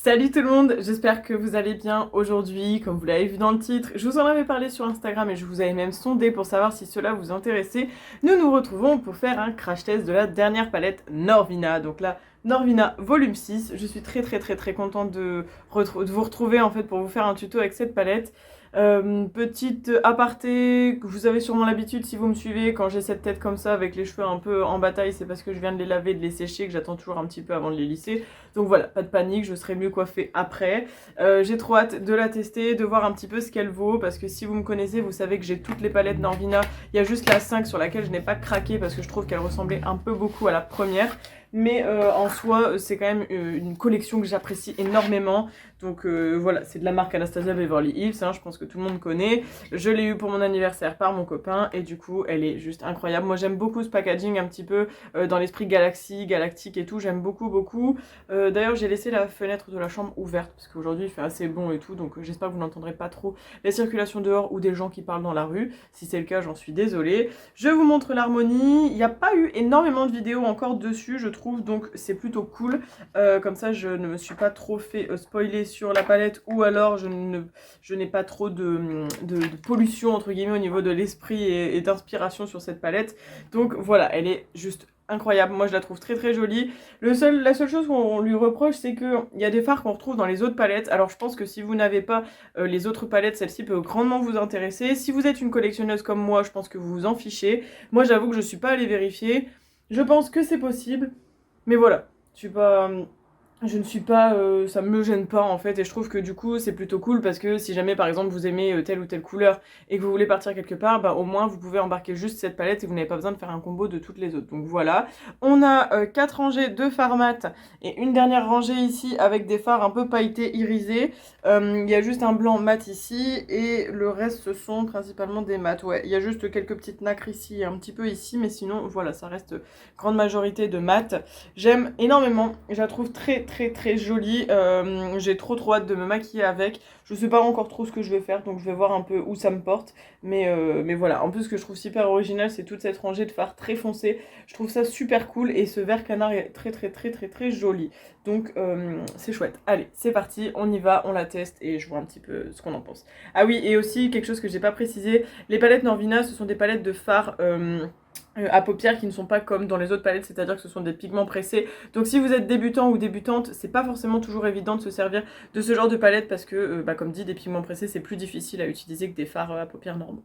Salut tout le monde, j'espère que vous allez bien aujourd'hui. Comme vous l'avez vu dans le titre, je vous en avais parlé sur Instagram et je vous avais même sondé pour savoir si cela vous intéressait. Nous nous retrouvons pour faire un crash test de la dernière palette Norvina. Donc là, Norvina volume 6. Je suis très contente de vous retrouver en fait pour vous faire un tuto avec cette palette. Petite aparté, vous avez sûrement l'habitude si vous me suivez, quand j'ai cette tête comme ça avec les cheveux un peu en bataille, c'est parce que je viens de les laver, de les sécher, que j'attends toujours un petit peu avant de les lisser. Donc voilà, pas de panique, je serai mieux coiffée après. J'ai trop hâte de la tester, de voir un petit peu ce qu'elle vaut, parce que si vous me connaissez, vous savez que j'ai toutes les palettes Norvina. Il y a juste la 5 sur laquelle je n'ai pas craqué, parce que je trouve qu'elle ressemblait un peu beaucoup à la première. Mais en soi, c'est quand même une collection que j'apprécie énormément. Donc voilà, c'est de la marque Anastasia Beverly Hills, hein, je pense que tout le monde connaît. Je l'ai eu pour mon anniversaire par mon copain et du coup, elle est juste incroyable. Moi, j'aime beaucoup ce packaging un petit peu dans l'esprit Galaxy, galactique et tout. J'aime beaucoup. D'ailleurs, j'ai laissé la fenêtre de la chambre ouverte parce qu'aujourd'hui, il fait assez bon et tout. Donc j'espère que vous n'entendrez pas trop la circulation dehors ou des gens qui parlent dans la rue. Si c'est le cas, j'en suis désolée. Je vous montre l'harmonie. Il n'y a pas eu énormément de vidéos encore dessus, je trouve. Donc c'est plutôt cool. Comme ça, je ne me suis pas trop fait spoiler sur la palette ou alors je n'ai pas trop de pollution entre guillemets au niveau de l'esprit et d'inspiration sur cette palette. Donc voilà, elle est juste incroyable. Moi, je la trouve très jolie. La seule chose qu'on lui reproche, c'est qu'il y a des fards qu'on retrouve dans les autres palettes. Alors, je pense que si vous n'avez pas les autres palettes, celle-ci peut grandement vous intéresser. Si vous êtes une collectionneuse comme moi, je pense que vous vous en fichez. Moi, j'avoue que je ne suis pas allée vérifier. Je pense que c'est possible. Mais voilà, je ne suis pas, ça me gêne pas en fait, et je trouve que du coup c'est plutôt cool parce que si jamais par exemple vous aimez telle ou telle couleur et que vous voulez partir quelque part, bah au moins vous pouvez embarquer juste cette palette et vous n'avez pas besoin de faire un combo de toutes les autres. Donc voilà, on a 4 rangées de fards mat et une dernière rangée ici avec des fards un peu pailletés irisés. Il y a juste un blanc mat ici et le reste ce sont principalement des mats. Ouais, il y a juste quelques petites nacres ici et un petit peu ici, mais sinon voilà, ça reste grande majorité de mat. J'aime énormément, je la trouve très jolie. J'ai trop hâte de me maquiller avec. Je sais pas encore trop ce que je vais faire, donc je vais voir un peu où ça me porte. Mais voilà, en plus ce que je trouve super original, c'est toute cette rangée de fards très foncés. Je trouve ça super cool et ce vert canard est très joli. Donc c'est chouette. Allez, c'est parti, on y va, on la teste et je vois un petit peu ce qu'on en pense. Ah oui, et aussi quelque chose que j'ai pas précisé, les palettes Norvina, ce sont des palettes de fards à paupières qui ne sont pas comme dans les autres palettes, c'est-à-dire que ce sont des pigments pressés. Donc si vous êtes débutant ou débutante, c'est pas forcément toujours évident de se servir de ce genre de palette parce que, comme dit, des pigments pressés, c'est plus difficile à utiliser que des fards à paupières normaux.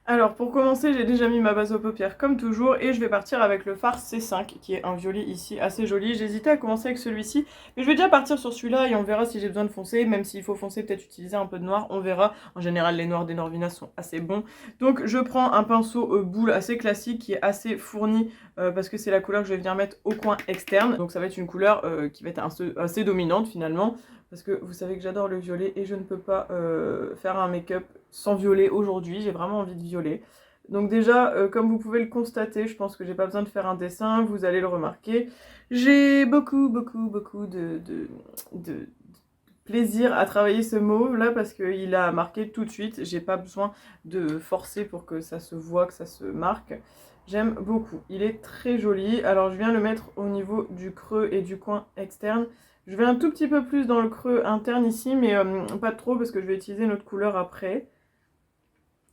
Alors pour commencer, j'ai déjà mis ma base aux paupières comme toujours et je vais partir avec le fard C5 qui est un violet ici assez joli. J'hésitais à commencer avec celui-ci, mais je vais déjà partir sur celui-là et on verra si j'ai besoin de foncer, même s'il faut foncer peut-être utiliser un peu de noir, on verra. En général les noirs des Norvina sont assez bons. Donc je prends un pinceau boule assez classique qui est assez fourni parce que c'est la couleur que je vais venir mettre au coin externe. Donc ça va être une couleur qui va être assez dominante finalement. Parce que vous savez que j'adore le violet et je ne peux pas faire un make-up sans violet aujourd'hui, j'ai vraiment envie de violet. Donc déjà, comme vous pouvez le constater, je pense que j'ai pas besoin de faire un dessin, vous allez le remarquer. J'ai beaucoup de plaisir à travailler ce mauve là parce qu'il a marqué tout de suite. J'ai pas besoin de forcer pour que ça se voit, que ça se marque. J'aime beaucoup. Il est très joli. Alors je viens le mettre au niveau du creux et du coin externe. Je vais un tout petit peu plus dans le creux interne ici, mais pas trop parce que je vais utiliser notre couleur après.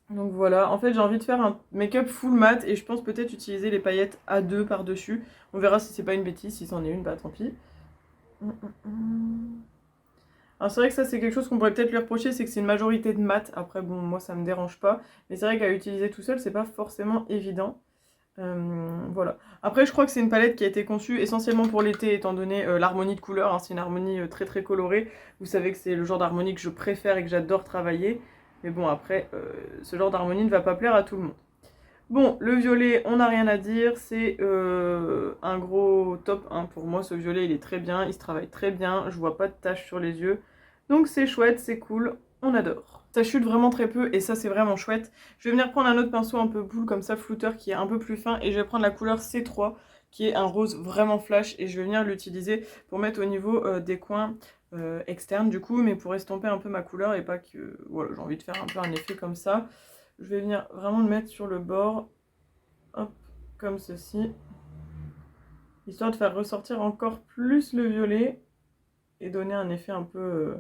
Donc voilà, en fait j'ai envie de faire un make-up full mat et je pense peut-être utiliser les paillettes A2 par-dessus. On verra si c'est pas une bêtise, si c'en est une, bah tant pis. Alors c'est vrai que ça c'est quelque chose qu'on pourrait peut-être lui reprocher, c'est que c'est une majorité de mat. Après bon, moi ça me dérange pas, mais c'est vrai qu'à utiliser tout seul c'est pas forcément évident. Voilà. Après je crois que c'est une palette qui a été conçue essentiellement pour l'été étant donné l'harmonie de couleurs, hein. C'est une harmonie très colorée. Vous savez que c'est le genre d'harmonie que je préfère et que j'adore travailler. Mais bon après, ce genre d'harmonie ne va pas plaire à tout le monde. Bon, le violet, on n'a rien à dire, c'est un gros top 1 pour moi. Ce violet, il est très bien, il se travaille très bien, je vois pas de taches sur les yeux. Donc c'est chouette, c'est cool, on adore. Ça chute vraiment très peu et ça c'est vraiment chouette. Je vais venir prendre un autre pinceau un peu boule comme ça, flouteur, qui est un peu plus fin et je vais prendre la couleur C3 qui est un rose vraiment flash et je vais venir l'utiliser pour mettre au niveau des coins externes du coup, mais pour estomper un peu ma couleur et pas que... Voilà, j'ai envie de faire un peu un effet comme ça. Je vais venir vraiment le mettre sur le bord, hop, comme ceci, histoire de faire ressortir encore plus le violet. et donner un effet un peu,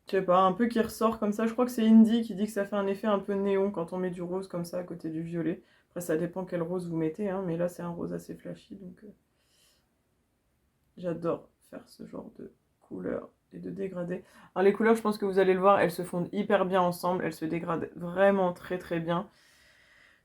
je sais pas, un peu qui ressort comme ça. Je crois que c'est Indy qui dit que ça fait un effet un peu néon quand on met du rose comme ça à côté du violet. Après ça dépend quel rose vous mettez, hein, mais là c'est un rose assez flashy, donc j'adore faire ce genre de couleurs et de dégradés. Alors les couleurs, je pense que vous allez le voir, elles se fondent hyper bien ensemble, elles se dégradent vraiment très très bien.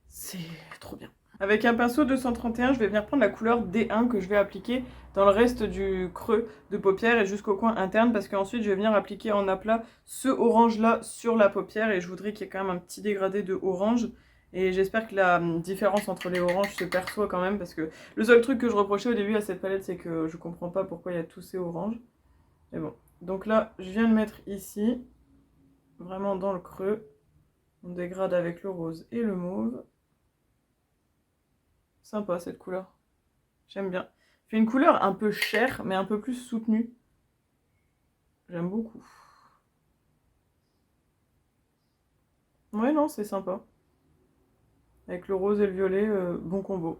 C'est trop bien. Avec un pinceau 231, je vais venir prendre la couleur D1 que je vais appliquer dans le reste du creux de paupière et jusqu'au coin interne, parce qu'ensuite je vais venir appliquer en aplat ce orange là sur la paupière, et je voudrais qu'il y ait quand même un petit dégradé de orange. Et j'espère que la différence entre les oranges se perçoit quand même, parce que le seul truc que je reprochais au début à cette palette, c'est que je comprends pas pourquoi il y a tous ces oranges. Mais bon, donc là je viens de mettre ici, vraiment dans le creux, on dégrade avec le rose et le mauve. Sympa cette couleur. J'aime bien. Fait une couleur un peu chère, mais un peu plus soutenue. J'aime beaucoup. Ouais, non, c'est sympa. Avec le rose et le violet, bon combo.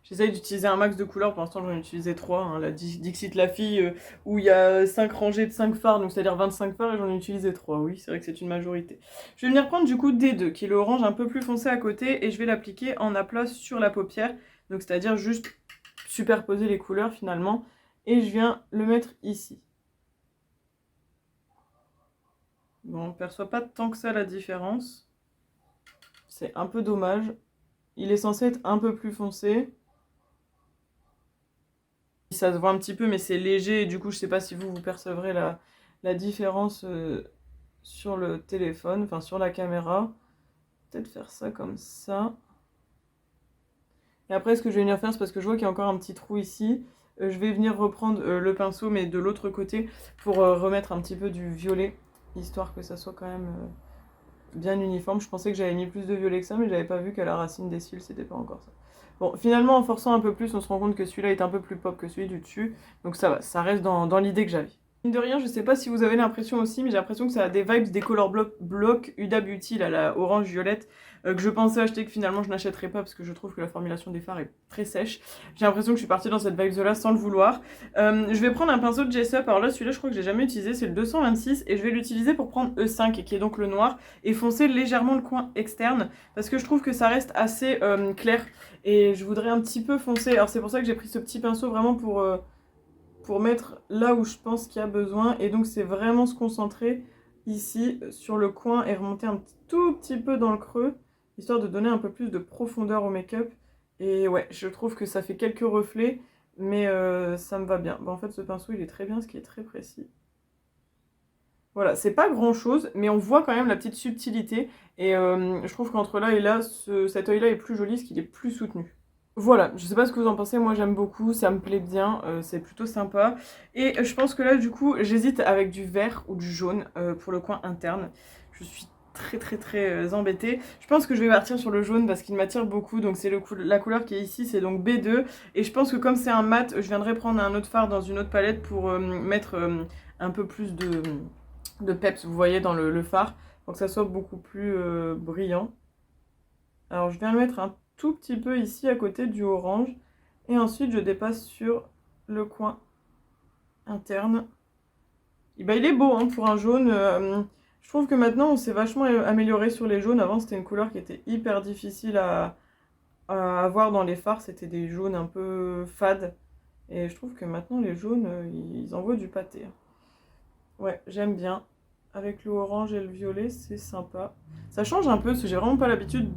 J'essaye d'utiliser un max de couleurs, pour l'instant j'en ai utilisé 3. Hein. La Dixit La Fille, où il y a 5 rangées de 5 fards, donc c'est-à-dire 25 fards, et j'en ai utilisé 3. Oui, c'est vrai que c'est une majorité. Je vais venir prendre du coup D2, qui est le orange un peu plus foncé à côté, et je vais l'appliquer en aplat sur la paupière. Donc c'est-à-dire juste superposer les couleurs finalement. Et je viens le mettre ici. Bon, on ne perçoit pas tant que ça la différence. C'est un peu dommage. Il est censé être un peu plus foncé. Ça se voit un petit peu, mais c'est léger. Et du coup, je sais pas si vous percevrez la différence sur le téléphone, enfin sur la caméra. Peut-être faire ça comme ça. Et après, ce que je vais venir faire, c'est parce que je vois qu'il y a encore un petit trou ici. Je vais venir reprendre le pinceau, mais de l'autre côté, pour remettre un petit peu du violet, histoire que ça soit quand même bien uniforme. Je pensais que j'avais mis plus de violet que ça, mais j'avais pas vu qu'à la racine des cils, c'était pas encore ça. Bon, finalement, en forçant un peu plus, on se rend compte que celui-là est un peu plus pop que celui du dessus. Donc ça va, ça reste dans l'idée que j'avais. Mine de rien, je sais pas si vous avez l'impression aussi, mais j'ai l'impression que ça a des vibes des Color Block Huda Beauty, là, la orange violette, que je pensais acheter, que finalement je n'achèterai pas parce que je trouve que la formulation des fards est très sèche. J'ai l'impression que je suis partie dans cette vibe-là sans le vouloir. Je vais prendre un pinceau de Jessup. Alors là, celui-là, je crois que j'ai jamais utilisé, c'est le 226, et je vais l'utiliser pour prendre E5, qui est donc le noir, et foncer légèrement le coin externe, parce que je trouve que ça reste assez clair, et je voudrais un petit peu foncer. Alors c'est pour ça que j'ai pris ce petit pinceau vraiment pour mettre là où je pense qu'il y a besoin, et donc c'est vraiment se concentrer ici sur le coin et remonter un tout petit peu dans le creux, histoire de donner un peu plus de profondeur au make-up. Et ouais, je trouve que ça fait quelques reflets, mais ça me va bien. Bon, en fait, ce pinceau, il est très bien, ce qui est très précis. Voilà, c'est pas grand chose, mais on voit quand même la petite subtilité, et je trouve qu'entre là et là, cet œil-là est plus joli, parce qu'il est plus soutenu. Voilà, je sais pas ce que vous en pensez, moi j'aime beaucoup, ça me plaît bien, c'est plutôt sympa. Et je pense que là du coup j'hésite avec du vert ou du jaune pour le coin interne. Je suis très embêtée. Je pense que je vais partir sur le jaune parce qu'il m'attire beaucoup, donc c'est la couleur qui est ici, c'est donc B2. Et je pense que comme c'est un mat, je viendrai prendre un autre fard dans une autre palette pour mettre un peu plus de peps, vous voyez, dans le fard, pour que ça soit beaucoup plus brillant. Alors je viens le mettre un tout petit peu ici à côté du orange, et ensuite je dépasse sur le coin interne. Et bah, il est beau hein, pour un jaune. Je trouve que maintenant on s'est vachement amélioré sur les jaunes. Avant c'était une couleur qui était hyper difficile à avoir dans les fards, c'était des jaunes un peu fades. Et je trouve que maintenant les jaunes, ils envoient du pâté. Ouais, j'aime bien. Avec le orange et le violet, c'est sympa. Ça change un peu, parce que j'ai vraiment pas l'habitude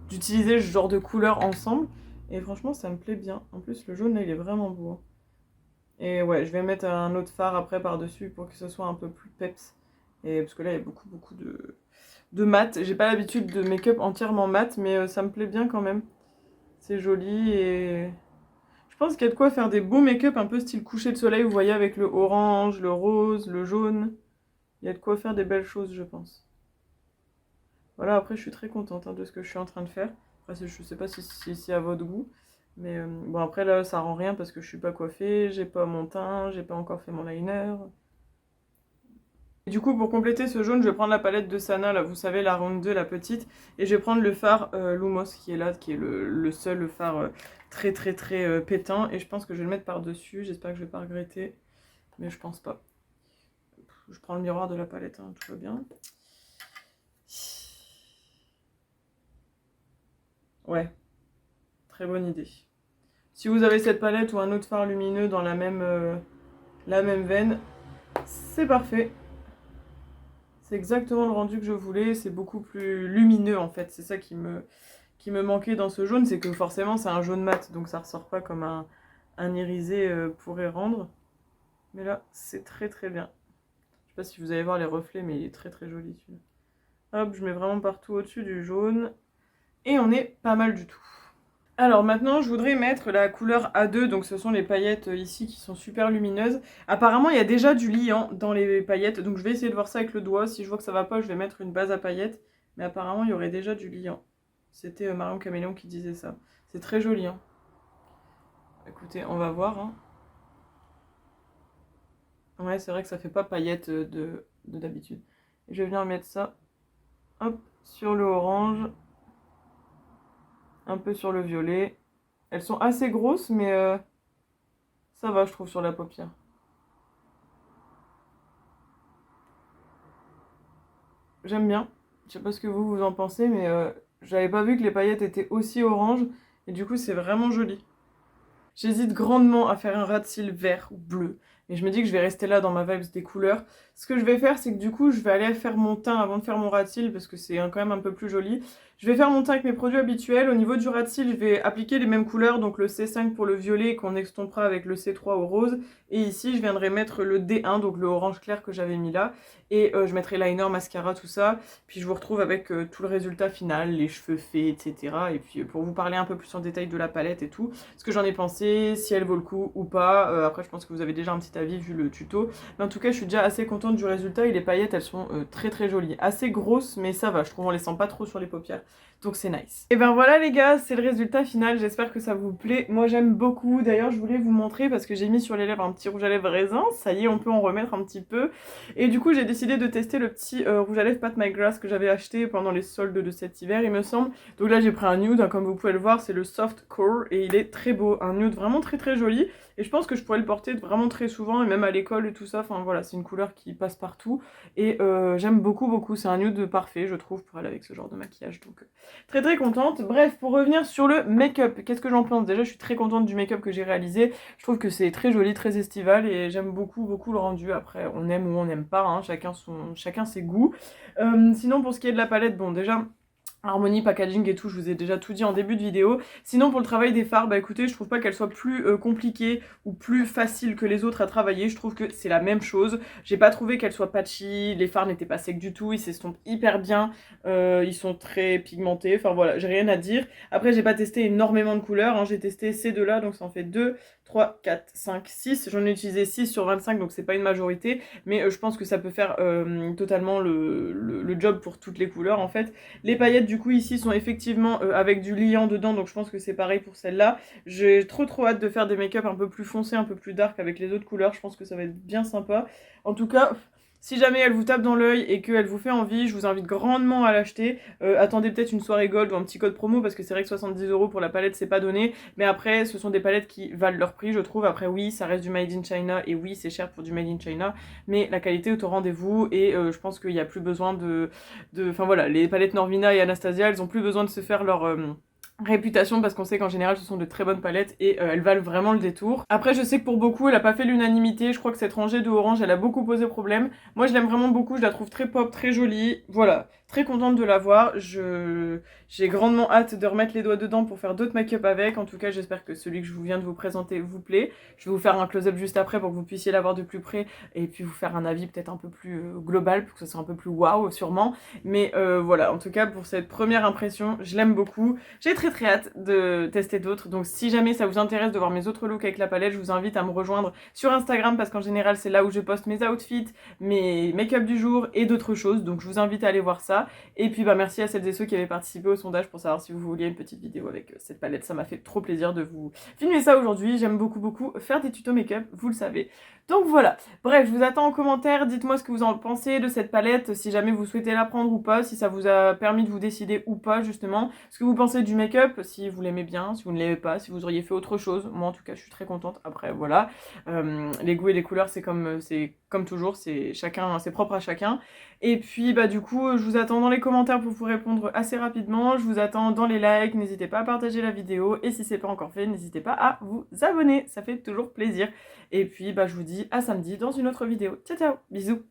d'utiliser ce genre de couleurs ensemble. Et franchement, ça me plaît bien. En plus, le jaune, là, il est vraiment beau. Hein. Et ouais, je vais mettre un autre fard après par-dessus pour que ce soit un peu plus peps. Et parce que là, il y a beaucoup de mat. J'ai pas l'habitude de make-up entièrement mat, mais ça me plaît bien quand même. C'est joli et... Je pense qu'il y a de quoi faire des beaux make-up un peu style coucher de soleil, vous voyez, avec le orange, le rose, le jaune. Il y a de quoi faire des belles choses, je pense. Voilà, après je suis très contente hein, de ce que je suis en train de faire. Après, je sais pas si c'est à votre goût. Mais bon, après là, ça rend rien parce que je suis pas coiffée, j'ai pas mon teint, j'ai pas encore fait mon liner. Et du coup, pour compléter ce jaune, je vais prendre la palette de Sana, là, vous savez, la Round 2, la petite. Et je vais prendre le fard Lumos qui est là, qui est le seul fard très pétant. Et je pense que je vais le mettre par-dessus, j'espère que je vais pas regretter. mais je pense pas. Je prends le miroir de la palette, hein, tout va bien. Ouais, très bonne idée. Si vous avez cette palette ou un autre fard lumineux dans la même veine, c'est parfait. C'est exactement le rendu que je voulais, c'est beaucoup plus lumineux en fait. C'est ça qui me manquait dans ce jaune, c'est que forcément c'est un jaune mat, donc ça ressort pas comme un irisé pourrait rendre. Mais là, c'est très très bien. Je sais pas si vous allez voir les reflets, mais il est très très joli celui-là. Hop, je mets vraiment partout au-dessus du jaune. Et on est pas mal du tout. Alors maintenant, je voudrais mettre la couleur A2, donc ce sont les paillettes ici qui sont super lumineuses. Apparemment, il y a déjà du liant dans les paillettes, donc je vais essayer de voir ça avec le doigt. Si je vois que ça va pas, je vais mettre une base à paillettes. Mais apparemment, il y aurait déjà du liant. C'était Marion Caméléon qui disait ça. C'est très joli, hein. Écoutez, on va voir, hein. Ouais, c'est vrai que ça fait pas paillettes de d'habitude. Je vais venir mettre ça, hop, sur le orange. Un peu sur le violet. Elles sont assez grosses, mais ça va, je trouve, sur la paupière. J'aime bien. Je sais pas ce que vous en pensez, mais j'avais pas vu que les paillettes étaient aussi oranges. Et du coup, c'est vraiment joli. J'hésite grandement à faire un ras de cils vert ou bleu. Mais je me dis que je vais rester là dans ma vibes des couleurs. Ce que je vais faire, c'est que du coup, je vais aller faire mon teint avant de faire mon ras de cils parce que c'est quand même un peu plus joli. Je vais faire mon teint avec mes produits habituels. Au niveau du ras de cils, je vais appliquer les mêmes couleurs. Donc le C5 pour le violet qu'on estompera avec le C3 au rose. Et ici, je viendrai mettre le D1, donc le orange clair que j'avais mis là. Et je mettrai liner, mascara, tout ça. Puis je vous retrouve avec tout le résultat final, les cheveux faits, etc. Et puis pour vous parler un peu plus en détail de la palette et tout, ce que j'en ai pensé, si elle vaut le coup ou pas. Après, je pense que vous avez déjà un petit avis vu le tuto. Mais en tout cas, je suis déjà assez contente du résultat. Et les paillettes, elles sont très très jolies. Assez grosses, mais ça va. Je trouve on les sent pas trop sur les paupières. Donc c'est nice. Et ben voilà les gars, c'est le résultat final. J'espère que ça vous plaît. Moi j'aime beaucoup. D'ailleurs, je voulais vous montrer parce que j'ai mis sur les lèvres un petit rouge à lèvres raisin. Ça y est, on peut en remettre un petit peu. Et du coup, j'ai décidé de tester le petit rouge à lèvres Pat My Grass que j'avais acheté pendant les soldes de cet hiver, il me semble. Donc là, j'ai pris un nude, hein, comme vous pouvez le voir, c'est le Soft Core et il est très beau. Un nude vraiment très très joli. Et je pense que je pourrais le porter vraiment très souvent et même à l'école et tout ça. Enfin voilà, c'est une couleur qui passe partout. Et j'aime beaucoup beaucoup. C'est un nude parfait, je trouve, pour aller avec ce genre de maquillage. Donc très très contente. Bref, pour revenir sur le make-up, qu'est-ce que j'en pense? Déjà, je suis très contente du make-up que j'ai réalisé. Je trouve que c'est très joli, très estival et j'aime beaucoup beaucoup le rendu. Après, on aime ou on n'aime pas, hein, chacun ses goûts. Sinon, pour ce qui est de la palette, bon déjà... Harmonie, packaging et tout, je vous ai déjà tout dit en début de vidéo. Sinon pour le travail des fards, bah écoutez, je trouve pas qu'elle soit plus compliquée ou plus facile que les autres à travailler. Je trouve que c'est la même chose. J'ai pas trouvé qu'elle soit patchy, les fards n'étaient pas secs du tout, ils s'estompent hyper bien, ils sont très pigmentés, enfin voilà, j'ai rien à dire. Après j'ai pas testé énormément de couleurs, hein. J'ai testé ces deux là, donc ça en fait 2, 3, 4, 5, 6. J'en ai utilisé 6 sur 25, donc c'est pas une majorité, mais je pense que ça peut faire totalement le job pour toutes les couleurs en fait. Les paillettes du coup ici sont effectivement avec du liant dedans, donc je pense que c'est pareil pour celle-là. J'ai trop hâte de faire des make-up un peu plus foncés, un peu plus dark avec les autres couleurs, je pense que ça va être bien sympa. En tout cas... Si jamais elle vous tape dans l'œil et qu'elle vous fait envie, je vous invite grandement à l'acheter. Attendez peut-être une soirée gold ou un petit code promo parce que c'est vrai que 70 € pour la palette c'est pas donné. Mais après ce sont des palettes qui valent leur prix je trouve. Après oui ça reste du made in China et oui c'est cher pour du made in China. Mais la qualité est au rendez-vous et je pense qu'il n'y a plus besoin de... Enfin voilà, les palettes Norvina et Anastasia elles ont plus besoin de se faire leur... réputation parce qu'on sait qu'en général ce sont de très bonnes palettes et elles valent vraiment le détour. Après je sais que pour beaucoup elle a pas fait l'unanimité, je crois que cette rangée de orange elle a beaucoup posé problème. Moi je l'aime vraiment beaucoup, je la trouve très pop, très jolie, voilà, très contente de l'avoir. J'ai grandement hâte de remettre les doigts dedans pour faire d'autres make-up avec. En tout cas j'espère que celui que je viens de vous présenter vous plaît. Je vais vous faire un close-up juste après pour que vous puissiez l'avoir de plus près et puis vous faire un avis peut-être un peu plus global pour que ce soit un peu plus waouh sûrement. Mais voilà, en tout cas pour cette première impression je l'aime beaucoup. J'ai très hâte de tester d'autres, donc si jamais ça vous intéresse de voir mes autres looks avec la palette, je vous invite à me rejoindre sur Instagram parce qu'en général c'est là où je poste mes outfits, mes make-up du jour et d'autres choses, donc je vous invite à aller voir ça. Et puis bah merci à celles et ceux qui avaient participé au sondage pour savoir si vous vouliez une petite vidéo avec cette palette, ça m'a fait trop plaisir de vous filmer ça aujourd'hui. J'aime beaucoup beaucoup faire des tutos make-up, vous le savez. Donc voilà, bref, je vous attends en commentaire, dites-moi ce que vous en pensez de cette palette, si jamais vous souhaitez la prendre ou pas, si ça vous a permis de vous décider ou pas justement, ce que vous pensez du make-up, si vous l'aimez bien, si vous ne l'aimez pas, si vous auriez fait autre chose. Moi en tout cas je suis très contente, après voilà, les goûts et les couleurs c'est comme toujours, c'est propre à chacun. Et puis bah du coup je vous attends dans les commentaires pour vous répondre assez rapidement, je vous attends dans les likes, n'hésitez pas à partager la vidéo, et si c'est pas encore fait, n'hésitez pas à vous abonner, ça fait toujours plaisir. Et puis bah je vous dis à samedi dans une autre vidéo. Ciao ciao, bisous.